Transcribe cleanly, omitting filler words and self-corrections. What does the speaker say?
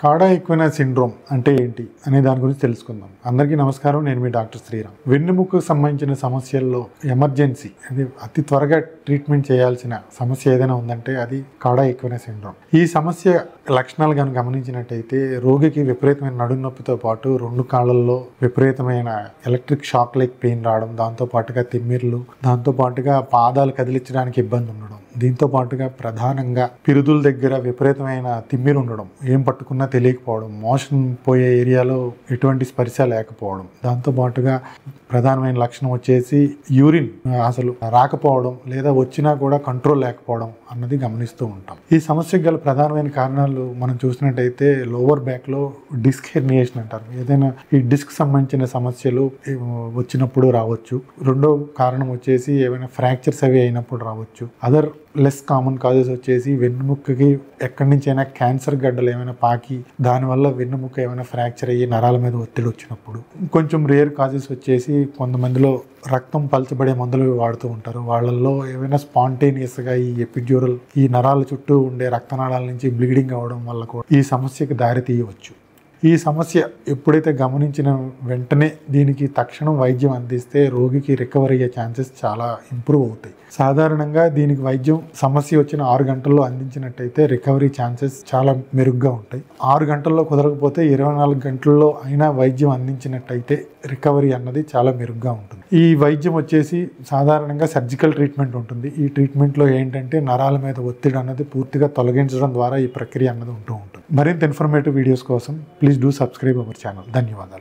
కాడా ఈక్వినా సిండ్రోమ్ అంటే ఏంటి అనే దాని గురించి తెలుసుకుందాం. అందరికీ నమస్కారం, నేను మీ డాక్టర్ శ్రీరామ్. వెన్నెముకకు సంబంధించిన సమస్యల్లో ఎమర్జెన్సీ అది అతి త్వరగా ట్రీట్మెంట్ చేయాల్సిన సమస్య ఏదైనా ఉందంటే అది కాడా ఈక్వినా సిండ్రోమ్. ఈ సమస్య లక్షణాలు కనుక గమనించినట్టయితే రోగికి విపరీతమైన నడుము నొప్పితో పాటు రెండు కాళ్ళల్లో విపరీతమైన ఎలక్ట్రిక్ షాక్ లైక్ పెయిన్ రావడం, దాంతో పాటుగా తిమ్మిర్లు, దాంతో పాటుగా పాదాలు కదిలించడానికి ఇబ్బంది ఉండడం, దీంతో పాటుగా ప్రధానంగా పిరుదుల దగ్గర విపరీతమైన తిమ్మిరి ఉండడం, ఏం పట్టుకున్నా తెలియకపోవడం, మోషన్ పోయే ఏరియాలో ఎటువంటి స్పర్శ లేకపోవడం, దాంతో పాటుగా ప్రధానమైన లక్షణం వచ్చేసి యూరిన్ అసలు రాకపోవడం లేదా వచ్చినా కూడా కంట్రోల్ లేకపోవడం అన్నది గమనిస్తూ ఉంటాం. ఈ సమస్యకు గల ప్రధానమైన కారణాలు మనం చూసినట్టయితే లోవర్ బ్యాక్లో డిస్క్ హెర్నియేషన్ అంటారు. ఏదైనా ఈ డిస్క్ సంబంధించిన సమస్యలు వచ్చినప్పుడు రావచ్చు. రెండో కారణం వచ్చేసి ఏమైనా ఫ్రాక్చర్స్ అవి అయినప్పుడు రావచ్చు. అదర్ లెస్ కామన్ కాజెస్ వచ్చేసి వెన్నుముక్కకి ఎక్కడి నుంచైనా క్యాన్సర్ గడ్డలు ఏమైనా పాకి దానివల్ల వెన్నుముక్క ఏమైనా ఫ్రాక్చర్ అయ్యి నరాల మీద ఒత్తిడి వచ్చినప్పుడు. కొంచెం రేర్ కాజెస్ వచ్చేసి కొంతమందిలో రక్తం పలచబడే మందులు వాడుతూ ఉంటారు. వాళ్ళల్లో ఏమైనా స్పాంటేనియస్గా ఈ ఎపిడ్యూరల్ ఈ నరాల చుట్టూ ఉండే రక్తనాళాల నుంచి బ్లీడింగ్ అవ్వడం వల్ల కూడా ఈ సమస్యకి దారి తీయవచ్చు. ఈ సమస్య ఎప్పుడైతే గమనించిన వెంటనే దీనికి తక్షణం వైద్యం అందిస్తే రోగికి రికవరీ అయ్యే ఛాన్సెస్ చాలా ఇంప్రూవ్ అవుతాయి. సాధారణంగా దీనికి వైద్యం సమస్య వచ్చిన 6 గంటల్లో అందించినట్టయితే రికవరీ ఛాన్సెస్ చాలా మెరుగ్గా ఉంటాయి. 6 గంటల్లో కుదరకపోతే 24 గంటల్లో అయినా వైద్యం అందించినట్టయితే రికవరీ అన్నది చాలా మెరుగ్గా ఉంటుంది. ఈ వైద్యం వచ్చేసి సాధారణంగా సర్జికల్ ట్రీట్మెంట్ ఉంటుంది. ఈ ట్రీట్మెంట్లో ఏంటంటే నరాల మీద ఒత్తిడి అన్నది పూర్తిగా తొలగించడం ద్వారా ఈ ప్రక్రియ అన్నది ఉంటూ ఉంటుంది. మరింత ఇన్ఫర్మేటివ్ వీడియోస్ కోసం please do subscribe our channel. ధన్యవాదాలు.